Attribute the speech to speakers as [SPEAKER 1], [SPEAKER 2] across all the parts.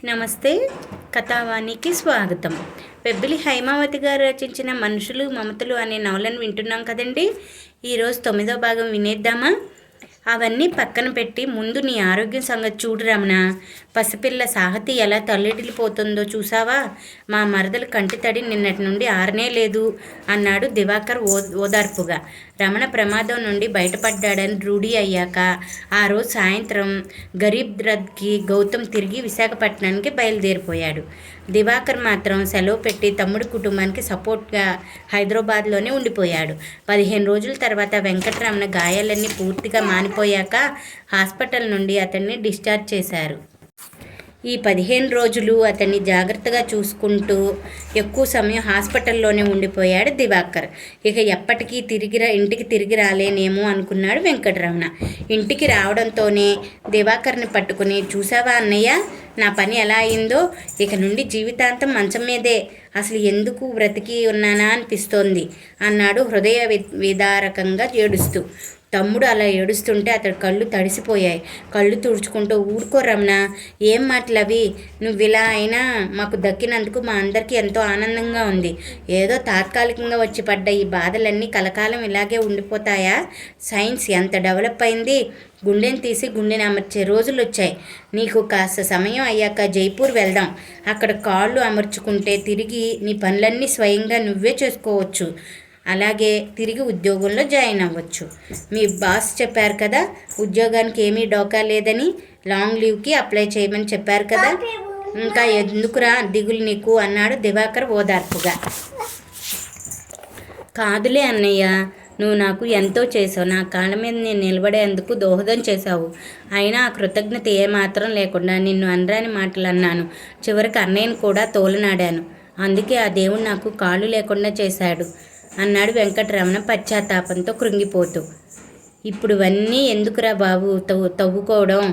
[SPEAKER 1] నమస్తే. కథావాణికి స్వాగతం. పెబ్బిలి హైమావతి గారు రచించిన మనుషులు మమతలు అనే నవలను వింటున్నాం కదండి. ఈరోజు 9వ భాగం వినేద్దామా? అవన్నీ పక్కన పెట్టి ముందు నీ ఆరోగ్యం సంగతి చూడు రమణ. పసిపిల్ల సాహతి ఎలా తల్లెడిల్లిపోతుందో చూసావా? మా మరదలు కంటి తడి నిన్నటి నుండి ఆరనే లేదు అన్నాడు దివాకర్ ఓదార్పుగా. రమణ ప్రమాదం నుండి బయటపడ్డాడని రూఢీ అయ్యాక ఆ రోజు సాయంత్రం గరీబ్ రథ్కి గౌతమ్ తిరిగి విశాఖపట్నానికి బయలుదేరిపోయాడు. దివాకర్ మాత్రం సెలవు పెట్టి తమ్ముడి కుటుంబానికి సపోర్ట్గా హైదరాబాద్లోనే ఉండిపోయాడు. 15 రోజుల తర్వాత వెంకటరమణ గాయాలన్నీ పూర్తిగా మానిపోయాక హాస్పిటల్ నుండి అతన్ని డిశ్చార్జ్ చేశారు. ఈ 15 రోజులు అతన్ని జాగ్రత్తగా చూసుకుంటూ ఎక్కువ సమయం హాస్పిటల్లోనే ఉండిపోయాడు దివాకర్. ఇక ఎప్పటికీ ఇంటికి తిరిగి రాలేనేమో అనుకున్నాడు వెంకటరమణ. ఇంటికి రావడంతోనే దివాకర్ని పట్టుకుని, చూసావా అన్నయ్య, నా పని ఎలా అయిందో? ఇక నుండి జీవితాంతం మంచం మీదే. అసలు ఎందుకు బ్రతికి ఉన్నానా అనిపిస్తోంది అన్నాడు హృదయ విదారకంగా ఏడుస్తూ. తమ్ముడు అలా ఏడుస్తుంటే అతడి కళ్ళు తడిసిపోయాయి. కళ్ళు తుడుచుకుంటూ, ఊరుకో రమణ, ఏం మాటలు అవి? నువ్వు ఇలా అయినా మాకు దక్కినందుకు మా అందరికీ ఎంతో ఆనందంగా ఉంది. ఏదో తాత్కాలికంగా వచ్చి పడ్డ ఈ బాధలన్నీ కలకాలం ఇలాగే ఉండిపోతాయా? సైన్స్ ఎంత డెవలప్ అయింది. గుండెని తీసి గుండెని అమర్చే రోజులు వచ్చాయి. నీకు కాస్త సమయం అయ్యాక జైపూర్ వెళ్దాం. అక్కడ కాళ్ళు అమర్చుకుంటే తిరిగి నీ పనులన్నీ స్వయంగా నువ్వే చేసుకోవచ్చు. అలాగే తిరిగి ఉద్యోగంలో జాయిన్ అవ్వచ్చు. మీ బాస్ చెప్పారు కదా, ఉద్యోగానికి ఏమీ డోకా లేదని. లాంగ్ లీవ్కి అప్లై చేయమని చెప్పారు కదా. ఇంకా ఎందుకురా దిగులు నీకు అన్నాడు దివాకర్ ఓదార్పుగా. కాదులే అన్నయ్య, నువ్వు నాకు ఎంతో చేసావు. నా కాళ్ళ మీద నేను నిలబడేందుకు దోహదం చేశావు. అయినా ఆ కృతజ్ఞత ఏమాత్రం లేకుండా నిన్ను అనరాని మాటలు అన్నాను. చివరికి అన్నయ్యను కూడా తోలనాడాను. అందుకే ఆ దేవుడు నాకు కాళ్ళు లేకుండా చేశాడు అన్నాడు వెంకటరమణ పశ్చాత్తాపంతో కృంగిపోతూ. ఇప్పుడు ఇవన్నీ ఎందుకురా బాబు తవ్వుకోవడం?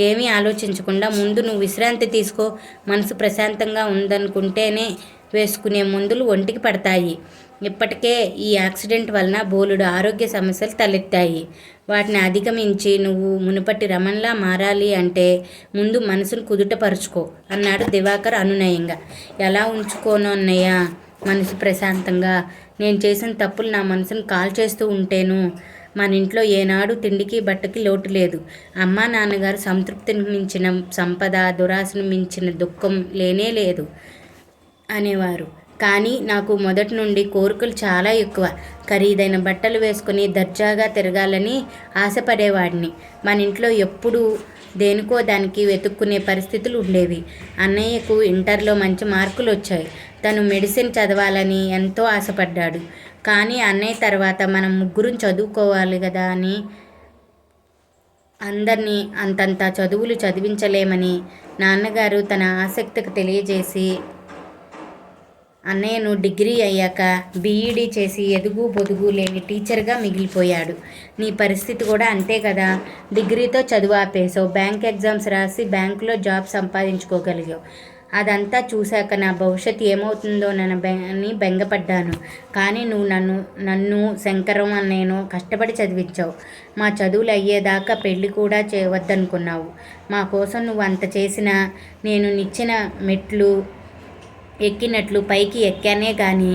[SPEAKER 1] ఏమీ ఆలోచించకుండా ముందు నువ్వు విశ్రాంతి తీసుకో. మనసు ప్రశాంతంగా ఉందనుకుంటేనే వేసుకునే మందులు ఒంటికి పడతాయి. ఇప్పటికే ఈ యాక్సిడెంట్ వలన బోలెడు ఆరోగ్య సమస్యలు తలెత్తాయి. వాటిని అధిగమించి నువ్వు మునుపటి రమణలా మారాలి అంటే ముందు మనసును కుదుటపరుచుకో అన్నాడు దివాకర్ అనునయంగా. ఎలా ఉంచుకోను అన్నయ్య మనసు ప్రశాంతంగా? నేను చేసిన తప్పులు నా మనసును కాల్చేస్తూ ఉంటేను. మన ఇంట్లో ఏనాడు తిండికి బట్టకి లోటు లేదు. అమ్మా నాన్నగారు సంతృప్తిని మించిన సంపద, దురాశను మించిన దుఃఖం లేనే లేదు అనేవారు. కానీ నాకు మొదటి నుండి కోరికలు చాలా ఎక్కువ. ఖరీదైన బట్టలు వేసుకుని దర్జాగా తిరగాలని ఆశపడేవాడిని. మన ఇంట్లో ఎప్పుడూ దేనికో దానికి వెతుక్కునే పరిస్థితులు ఉండేవి. అన్నయ్యకు ఇంటర్లో మంచి మార్కులు వచ్చాయి. తను మెడిసిన్ చదవాలని ఎంతో ఆశపడ్డాడు. కానీ అన్నయ్య తర్వాత మనం ముగ్గురం చదువుకోవాలి కదా అని అందరినీ అంతంత చదువులు చదివించలేమని నాన్నగారు తన ఆసక్తికి తెలియజేసి అన్నయ్యను డిగ్రీ అయ్యాక బీఈడీ చేసి ఎదుగు పొదుగు లేని టీచర్గా మిగిలిపోయాడు. నీ పరిస్థితి కూడా అంతే కదా. డిగ్రీతో చదువు ఆపేసావు. బ్యాంక్ ఎగ్జామ్స్ రాసి బ్యాంకులో జాబ్ సంపాదించుకోగలిగావు. అదంతా చూశాక నా భవిష్యత్తు ఏమవుతుందోనని బెంగపడ్డాను. కానీ నువ్వు నన్ను శంకరం అన్నయ్యను కష్టపడి చదివించావు. మా చదువులు అయ్యేదాకా పెళ్లి కూడా చేయవద్దనుకున్నావు. మా కోసం నువ్వు అంత చేసినా నేను నిచ్చిన మెట్లు ఎక్కినట్లు పైకి ఎక్కానే కానీ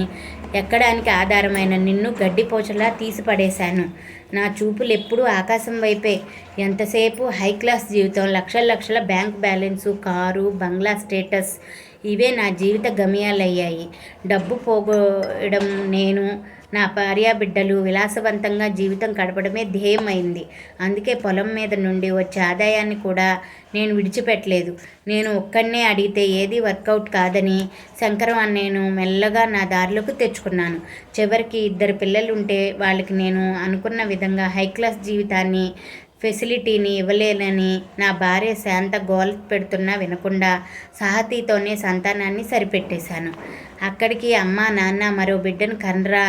[SPEAKER 1] ఎక్కడానికి ఆధారమైన నిన్ను గడ్డిపోచలా తీసి పడేశాను. నా చూపులు ఎప్పుడూ ఆకాశం వైపే. ఎంతసేపు హై క్లాస్ జీవితం, లక్షల లక్షల బ్యాంక్ బ్యాలెన్సు, కారు, బంగ్లా స్టేటస్, ఇవే నా జీవిత గమ్యాలయ్యాయి. డబ్బు పోగొడం, నేను నా భార్యాబిడ్డలు విలాసవంతంగా జీవితం గడపడమే ధ్యేయమైంది. అందుకే పొలం మీద నుండి వచ్చే ఆదాయాన్ని కూడా నేను విడిచిపెట్టలేదు. నేను ఒక్కడనే అడిగితే ఏది వర్కౌట్ కాదని శంకరం అన్నయ్యను మెల్లగా నా దారిలోకి తెచ్చుకున్నాను. చివరికి 2 పిల్లలుంటే వాళ్ళకి నేను అనుకున్న విధంగా హై క్లాస్ జీవితాన్ని, ఫెసిలిటీని ఇవ్వలేనని నా భార్య శాంత గోల పెడుతున్నా వినకుండా సాహతీతోనే సంతానాన్ని సరిపెట్టేశాను. అక్కడికి అమ్మ నాన్న మరో బిడ్డను కనరా,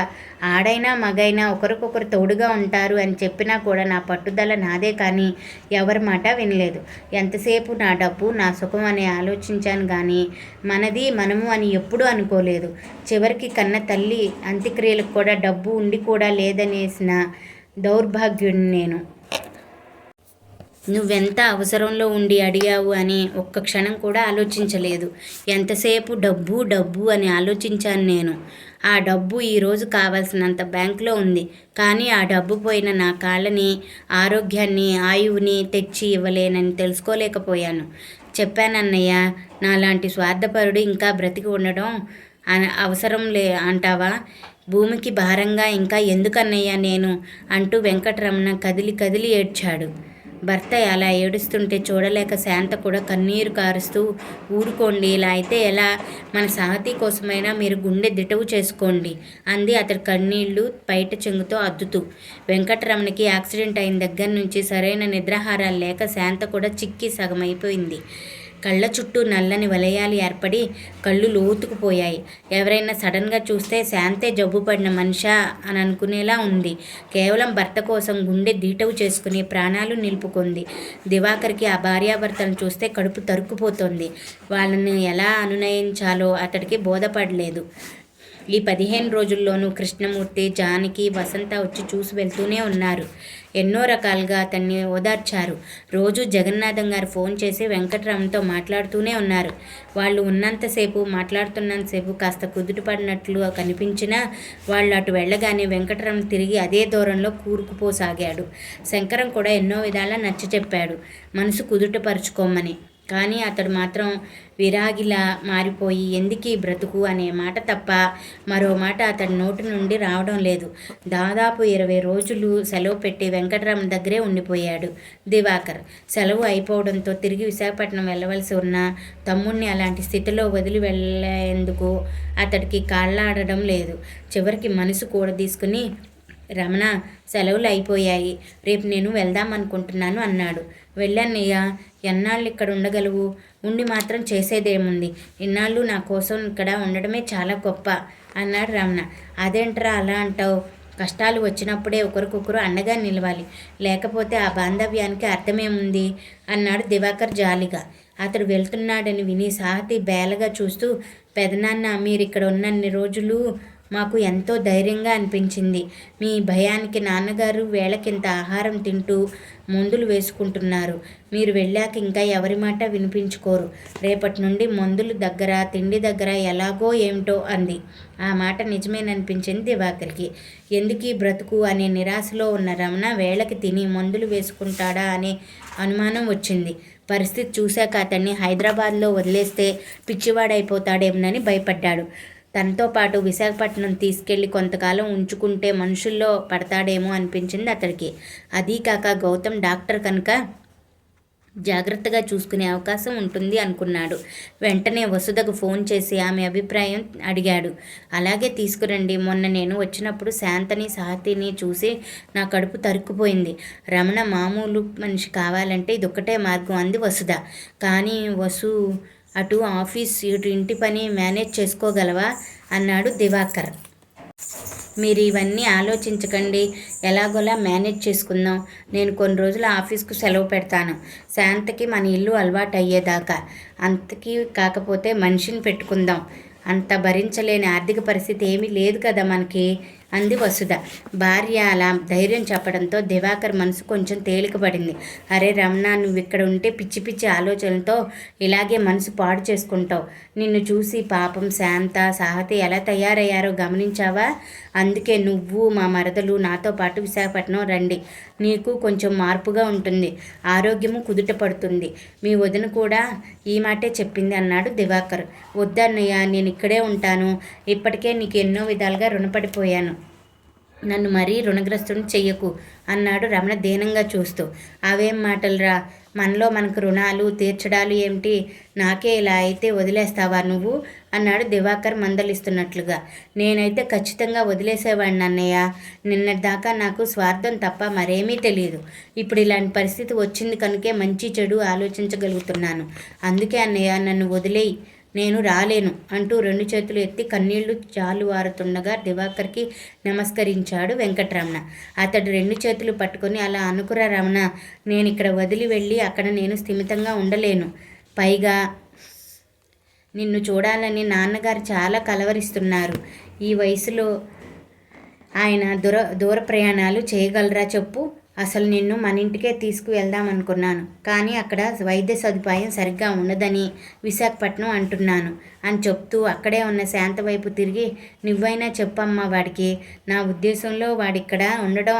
[SPEAKER 1] ఆడైనా మగైనా ఒకరికొకరు తోడుగా ఉంటారు అని చెప్పినా కూడా నా పట్టుదల నాదే కానీ ఎవరి మాట వినలేదు. ఎంతసేపు నా డబ్బు నా సుఖం అని ఆలోచించాను కానీ మనది మనము అని ఎప్పుడూ అనుకోలేదు. చివరికి కన్న తల్లి అంత్యక్రియలకు కూడా డబ్బు ఉండి కూడా లేదనేసిన దౌర్భాగ్యుడిని నేను. నువ్వెంత అవసరంలో ఉండి అడిగావు అని ఒక్క క్షణం కూడా ఆలోచించలేదు. ఎంతసేపు డబ్బు డబ్బు అని ఆలోచించాను నేను. ఆ డబ్బు ఈరోజు కావాల్సినంత బ్యాంకులో ఉంది. కానీ ఆ డబ్బు పోయిన నా కాళ్ళని, ఆరోగ్యాన్ని, ఆయువుని తెచ్చి ఇవ్వలేనని తెలుసుకోలేకపోయాను. చెప్పానన్నయ్య, నాలాంటి స్వార్థపరుడు ఇంకా బ్రతికి ఉండడం అవసరం అంటావా? భూమికి భారంగా ఇంకా ఎందుకన్నయ్యా నేను అంటూ వెంకటరమణ కదిలి కదిలి ఏడ్చాడు. భర్త అలా ఏడుస్తుంటే చూడలేక శాంత కూడా కన్నీరు కారుస్తూ, ఊరుకోండి, ఇలా అయితే ఎలా? మన సాహతి కోసమైనా మీరు గుండె దిటవు చేసుకోండి అంది అతడి కన్నీళ్లు బయట చెంగుతో అద్దుతూ. వెంకటరమణకి యాక్సిడెంట్ అయిన దగ్గర నుంచి సరైన నిద్రాహారాలు లేక శాంత కూడా చిక్కి సగమైపోయింది. కళ్ళ చుట్టూ నల్లని వలయాలు ఏర్పడి కళ్ళు లోతుకుపోయాయి. ఎవరైనా సడన్గా చూస్తే శాంతే జబ్బు పడిన మనిషా అని అనుకునేలా ఉంది. కేవలం భర్త కోసం గుండె దీటవు చేసుకుని ప్రాణాలు నిలుపుకుంది. దివాకర్కి ఆ భార్యాభర్తలను చూస్తే కడుపు తరుక్కుపోతోంది. వాళ్ళని ఎలా అనునయించాలో అతడికి బోధపడలేదు. ఈ 15 రోజుల్లోనూ కృష్ణమూర్తి, జానకి, వసంత వచ్చి చూసి వెళ్తూనే ఉన్నారు. ఎన్నో రకాలుగా అతన్ని ఓదార్చారు. రోజు జగన్నాథం గారు ఫోన్ చేసి వెంకటరమణతో మాట్లాడుతూనే ఉన్నారు. వాళ్ళు మాట్లాడుతున్నంతసేపు కాస్త కుదుటపడినట్లు కనిపించినా వాళ్ళు అటు వెళ్ళగానే వెంకటరమణ తిరిగి అదే దూరంలో కూరుకుపోసాగాడు. శంకరం కూడా ఎన్నో విధాలా నచ్చ చెప్పాడు మనసు కుదుటపరుచుకోమని. కానీ అతడు మాత్రం విరాగిలా మారిపోయి ఎందుకీ బ్రతుకు అనే మాట తప్ప మరో మాట అతడి నోటి నుండి రావడం లేదు. దాదాపు 20 రోజులు సెలవు పెట్టి వెంకటరమణ దగ్గరే ఉండిపోయాడు దివాకర్. సెలవు అయిపోవడంతో తిరిగి విశాఖపట్నం వెళ్ళవలసి ఉన్న తమ్ముణ్ణి అలాంటి స్థితిలో వదిలి వెళ్ళేందుకు అతడికి కాళ్ళాడడం లేదు. చివరికి మనసు కూడా తీసుకుని, రమణ, సెలవులు అయిపోయాయి, రేపు నేను వెళ్దామనుకుంటున్నాను అన్నాడు. వెళ్ళన్నయ్య, ఎన్నాళ్ళు ఇక్కడ ఉండగలవు? ఉండి మాత్రం చేసేదేముంది? ఇన్నాళ్ళు నా కోసం ఇక్కడ ఉండడమే చాలా గొప్ప అన్నాడు రమణ. అదేంట్రా అలా అంటావు? కష్టాలు వచ్చినప్పుడే ఒకరికొకరు అండగా నిలవాలి, లేకపోతే ఆ బాంధవ్యానికి అర్థమేముంది అన్నాడు దివాకర్ జాలిగా. అతడు వెళ్తున్నాడని విని సాహతి బేలగా చూస్తూ, పెదనాన్న, మీరు ఇక్కడ ఉన్నన్ని రోజులు మాకు ఎంతో ధైర్యంగా అనిపించింది. మీ భయానికి నాన్నగారు వేళకింత ఆహారం తింటూ మందులు వేసుకుంటున్నారు. మీరు వెళ్ళాక ఇంకా ఎవరి మాట వినిపించుకోరు. రేపటి నుండి మందులు దగ్గర, తిండి దగ్గర ఎలాగో ఏమిటో అంది. ఆ మాట నిజమేననిపించింది దివాకర్కి. ఎందుకీ బ్రతుకు అనే నిరాశలో ఉన్న రమణ వేళకి తిని మందులు వేసుకుంటాడా అనే అనుమానం వచ్చింది. పరిస్థితి చూశాక అతన్ని హైదరాబాద్లో వదిలేస్తే పిచ్చివాడైపోతాడేమోనని భయపడ్డాడు. తనతో పాటు విశాఖపట్నం తీసుకెళ్లి కొంతకాలం ఉంచుకుంటే మనుషుల్లో పడతాడేమో అనిపించింది అతడికి. అదీ కాక గౌతమ్ డాక్టర్ కనుక జాగ్రత్తగా చూసుకునే అవకాశం ఉంటుంది అనుకున్నాడు. వెంటనే వసుధకు ఫోన్ చేసి ఆమె అభిప్రాయం అడిగాడు. అలాగే తీసుకురండి. మొన్న నేను వచ్చినప్పుడు శాంతని, సాహతిని చూసి నా కడుపు తరుక్కుపోయింది. రమణ మామూలు మనిషి కావాలంటే ఇదొక్కటే మార్గం అంది వసుధ. కానీ అటు ఆఫీస్, ఇటు ఇంటి పని మేనేజ్ చేసుకోగలవా అన్నాడు దివాకర్. మీరు ఇవన్నీ ఆలోచించకండి, ఎలాగోలా మేనేజ్ చేసుకుందాం. నేను కొన్ని రోజులు ఆఫీస్కు సెలవు పెడతాను. శాంతకి మన ఇల్లు అలవాటు అయ్యేదాకా. అంతకీ కాకపోతే మనిషిని పెట్టుకుందాం. అంత భరించలేని ఆర్థిక పరిస్థితి ఏమీ లేదు కదా మనకి అంది వసుధ. భార్య అలా ధైర్యం చెప్పడంతో దివాకర్ మనసు కొంచెం తేలికపడింది. అరే రమణ, నువ్వు ఇక్కడ ఉంటే పిచ్చి పిచ్చి ఆలోచనలతో ఇలాగే మనసు పాడు చేసుకుంటావు. నిన్ను చూసి పాపం శాంత, సాహతి ఎలా తయారయ్యారో గమనించావా? అందుకే నువ్వు, మా మరదలు నాతో పాటు విశాఖపట్నం రండి. నీకు కొంచెం మార్పుగా ఉంటుంది, ఆరోగ్యము కుదుట పడుతుంది. మీ వదిన కూడా ఈ మాటే చెప్పింది అన్నాడు దివాకర్. వద్దన్నయ్య, నేను ఇక్కడే ఉంటాను. ఇప్పటికే నీకు ఎన్నో విధాలుగా రుణపడిపోయాను. నన్ను మరీ రుణగ్రస్తుని చెయ్యకు అన్నాడు రమణ దీనంగా చూస్తూ. అవేం మాటలురా, మనలో మనకు రుణాలు తీర్చడాలు ఏమిటి? నాకే ఇలా అయితే వదిలేస్తావా నువ్వు అన్నాడు దివాకర్ మందలిస్తున్నట్లుగా. నేనైతే ఖచ్చితంగా వదిలేసేవాడిని అన్నయ్య. నిన్నటిదాకా నాకు స్వార్థం తప్ప మరేమీ తెలియదు. ఇప్పుడు ఇలాంటి పరిస్థితి వచ్చింది కనుకే మంచి చెడు ఆలోచించగలుగుతున్నాను. అందుకే అన్నయ్య, నన్ను వదిలేయి, నేను రాలేను అంటూ 2 చేతులు ఎత్తి కన్నీళ్లు జాలువారుతుండగా దివాకర్కి నమస్కరించాడు వెంకటరమణ. అతడు 2 చేతులు పట్టుకొని, అలా అనుకురా రమణ, నేను ఇక్కడ వదిలి వెళ్ళి అక్కడ నేను స్థిమితంగా ఉండలేను. పైగా నిన్ను చూడాలని నాన్నగారు చాలా కలవరిస్తున్నారు. ఈ వయసులో ఆయన దూర ప్రయాణాలు చేయగలరా చెప్పు అసలు నిన్ను మన ఇంటికే తీసుకువెళ్దాం అనుకున్నాను, కానీ అక్కడ వైద్య సదుపాయం సరిగ్గా ఉండదని విశాఖపట్నం అంటున్నాను అని చెప్తూ అక్కడే ఉన్న శాంత వైపు తిరిగి, నువ్వైనా చెప్పమ్మా వాడికి. నా ఉద్దేశంలో వాడిక్కడ ఉండడం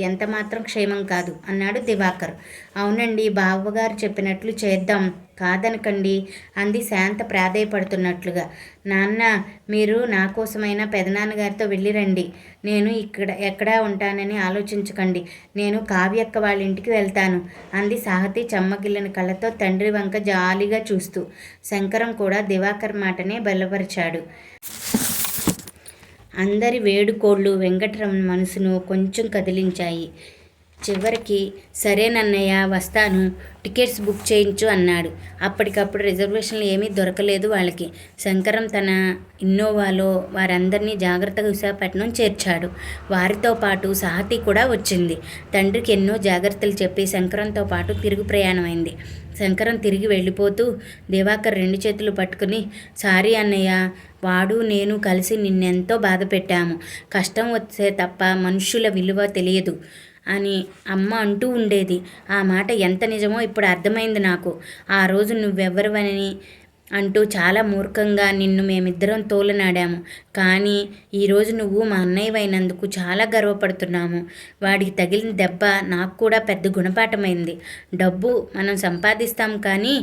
[SPEAKER 1] ఎంత మాత్రం క్షేమం కాదు అన్నాడు దివాకర్. అవునండి, బావగారు చెప్పినట్లు చేద్దాం, కాదనకండి అంది శాంత ప్రాధేయపడుతున్నట్లుగా. నాన్న, మీరు నా కోసమైనా పెదనాన్నగారితో వెళ్ళిరండి. నేను ఎక్కడా ఉంటానని ఆలోచించకండి. నేను కావ్యక్క వాళ్ళ ఇంటికి వెళ్తాను అంది సాహతి చెమ్మగిల్లిన కళ్ళతో తండ్రి వంక జాలిగా చూస్తూ. శంకరం కూడా దివాకర్ మాటనే బలపరిచాడు. అందరి వేడుకోళ్ళు వెంకటరమణ మనసును కొంచెం కదిలించాయి. చివరికి సరేనన్నయ్య, వస్తాను, టికెట్స్ బుక్ చేయించు అన్నాడు. అప్పటికప్పుడు రిజర్వేషన్లు ఏమీ దొరకలేదు వాళ్ళకి. శంకరం తన ఇన్నోవాలో వారందరినీ జాగ్రత్తగా విశాఖపట్నం చేర్చాడు. వారితో పాటు సాహతి కూడా వచ్చింది. తండ్రికి ఎన్నో జాగ్రత్తలు చెప్పి శంకరంతో పాటు తిరుగు ప్రయాణమైంది. శంకరం తిరిగి వెళ్ళిపోతూ దివాకర్ 2 చేతులు పట్టుకుని, సారీ అన్నయ్య, వాడు నేను కలిసి నిన్నెంతో బాధ పెట్టాము. కష్టం వస్తే తప్ప మనుషుల విలువ తెలియదు అని అమ్మ అంటూ ఉండేది. ఆ మాట ఎంత నిజమో ఇప్పుడు అర్థమైంది నాకు. ఆ రోజు నువ్వెవ్వరివని అంటూ చాలా మూర్ఖంగా నిన్ను మేమిద్దరం తోలనాడాము. కానీ ఈరోజు నువ్వు మా అన్నయ్యవైనందుకు చాలా గర్వపడుతున్నాము. వాడికి తగిలిన దెబ్బ నాకు కూడా పెద్ద గుణపాఠమైంది. డబ్బు మనం సంపాదిస్తాం, కానీ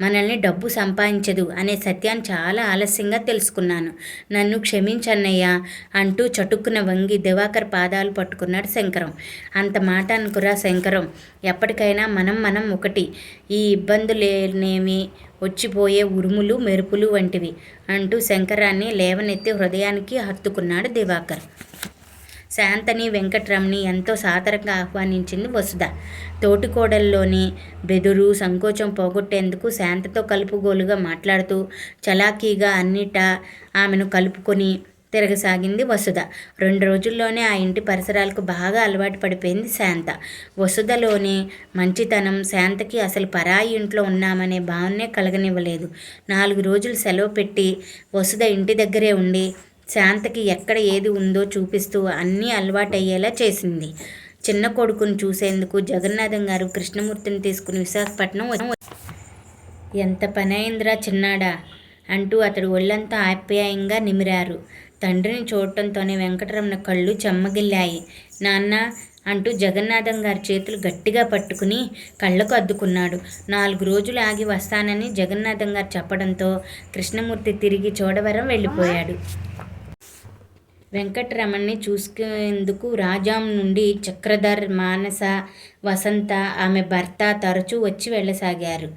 [SPEAKER 1] మనల్ని డబ్బు సంపాదించదు అనే సత్యాన్ని చాలా ఆలస్యంగా తెలుసుకున్నాను. నన్ను క్షమించన్నయ్య అంటూ చటుక్కున వంగి దివాకర్ పాదాలు పట్టుకున్నాడు శంకరం. అంత మాట అనుకురా శంకరం, ఎప్పటికైనా మనం ఒకటి. ఈ ఇబ్బందులేనేమి వచ్చిపోయే ఉరుములు మెరుపులు వంటివి అంటూ శంకరాన్ని లేవనెత్తి హృదయానికి హత్తుకున్నాడు దివాకర్. శాంతని వెంకటరమణి ఎంతో సాదరంగా ఆహ్వానించింది వసుధ. తోటికోడల్లోని బెదురు సంకోచం పోగొట్టేందుకు శాంతతో కలుపుగోలుగా మాట్లాడుతూ చలాకీగా అన్నిటా ఆమెను కలుపుకొని తిరగసాగింది వసుధ. 2 రోజుల్లోనే ఆ ఇంటి పరిసరాలకు బాగా అలవాటు పడిపోయింది శాంత. వసుధలోని మంచితనం శాంతకి అసలు పరాయి ఇంట్లో ఉన్నామనే భావనే కలగనివ్వలేదు. 4 రోజులు సెలవు పెట్టి వసుధ ఇంటి దగ్గరే ఉండి శాంతకి ఎక్కడ ఏది ఉందో చూపిస్తూ అన్నీ అలవాటయ్యేలా చేసింది. చిన్న కొడుకును చూసేందుకు జగన్నాథం గారు కృష్ణమూర్తిని తీసుకుని విశాఖపట్నం. ఎంత పనైందిరా చిన్నాడా అంటూ అతడు ఒళ్ళంతా ఆప్యాయంగా నిమిరారు. తండ్రిని చూడటంతోనే వెంకటరమణ కళ్ళు చెమ్మగిల్లాయి. నాన్న అంటూ జగన్నాథం గారి చేతులు గట్టిగా పట్టుకుని కళ్ళకు అద్దుకున్నాడు. 4 రోజులు ఆగి వస్తానని జగన్నాథం గారు చెప్పడంతో కృష్ణమూర్తి తిరిగి చోడవరం వెళ్ళిపోయాడు. వెంకటరమణ్ని చూసుకునేందుకు రాజాం నుండి చక్రధర్, మానస, వసంత ఆమె భర్త తరచూ వచ్చి వెళ్ళసాగారు.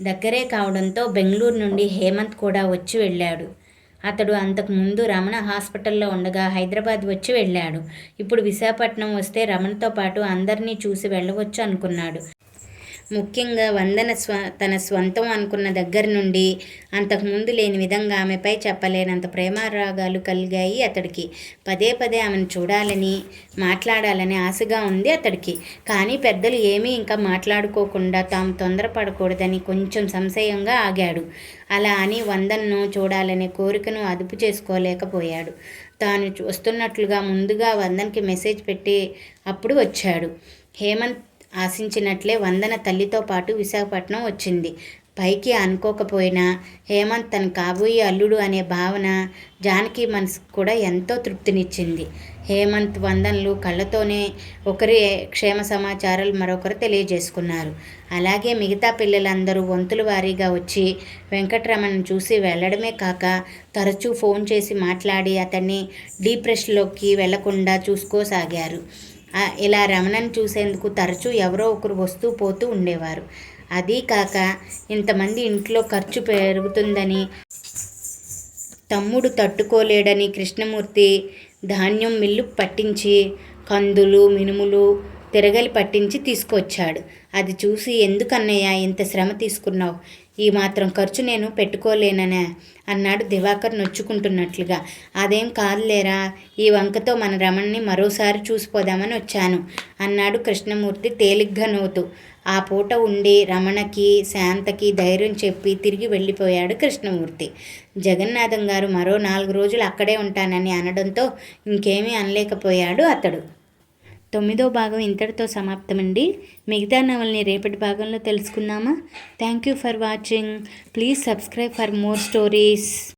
[SPEAKER 1] దగ్గరే కావడంతో బెంగళూరు నుండి హేమంత్ కూడా వచ్చి వెళ్ళాడు. అతడు అంతకుముందు రమణ హాస్పిటల్లో ఉండగా హైదరాబాద్ వచ్చి వెళ్ళాడు. ఇప్పుడు విశాఖపట్నం వస్తే రమణతో పాటు అందరినీ చూసి వెళ్ళవచ్చు అనుకున్నాడు. ముఖ్యంగా వందన తన స్వంతం అనుకున్న దగ్గర నుండి అంతకుముందు లేని విధంగా ఆమెపై చెప్పలేనంత ప్రేమారాగాలు కలిగాయి అతడికి. పదే పదే ఆమెను చూడాలని, మాట్లాడాలని ఆశగా ఉంది అతడికి. కానీ పెద్దలు ఏమీ ఇంకా మాట్లాడుకోకుండా తాము తొందరపడకూడదని కొంచెం సంశయంగా ఆగాడు. అలా అని వందనను చూడాలనే కోరికను అదుపు చేసుకోలేకపోయాడు. తాను వస్తున్నట్లుగా ముందుగా వందన్కి మెసేజ్ పెట్టి అప్పుడు వచ్చాడు. హేమంత్ ఆశించినట్లే వందన తల్లితో పాటు విశాఖపట్నం వచ్చింది. పైకి అనుకోకపోయినా హేమంత్ తన కాబోయే అల్లుడు అనే భావన జానకి మనసుకు కూడా ఎంతో తృప్తినిచ్చింది. హేమంత్, వందనలు కళ్ళతోనే ఒకరి క్షేమ సమాచారాలు మరొకరు తెలియజేసుకున్నారు. అలాగే మిగతా పిల్లలందరూ వంతుల వారీగా వచ్చి వెంకటరమణను చూసి వెళ్ళడమే కాక తరచూ ఫోన్ చేసి మాట్లాడి అతన్ని డిప్రెషన్లోకి వెళ్లకుండా చూసుకోసాగారు. ఇలా రమణను చూసేందుకు తరచూ ఎవరో ఒకరు వస్తూ పోతూ ఉండేవారు. అదీ కాక ఇంతమంది ఇంట్లో ఖర్చు పెరుగుతుందని, తమ్ముడు తట్టుకోలేడని కృష్ణమూర్తి ధాన్యం మిల్లు పట్టించి కందులు, మినుములు తిరగలి పట్టించి తీసుకొచ్చాడు. అది చూసి, ఎందుకన్నయ్య ఇంత శ్రమ తీసుకున్నావు? ఈ మాత్రం ఖర్చు నేను పెట్టుకోలేననే అన్నాడు దివాకర్ నొచ్చుకుంటున్నట్లుగా. అదేం కాదులేరా, ఈ వంకతో మన రమణ్ని మరోసారి చూసిపోదామని వచ్చాను అన్నాడు కృష్ణమూర్తి తేలిగ్గా నవ్వుతూ. ఆ పూట ఉండి రమణకి, శాంతకి ధైర్యం చెప్పి తిరిగి వెళ్ళిపోయాడు కృష్ణమూర్తి. జగన్నాథం గారు మరో 4 రోజులు అక్కడే ఉంటానని అనడంతో ఇంకేమీ అనలేకపోయాడు అతడు. 9వ భాగం ఇంతటితో సమాప్తమండి. మిగతా నవల్ని రేపటి భాగంలో తెలుసుకుందామా? Thank you for watching. Please subscribe for more stories.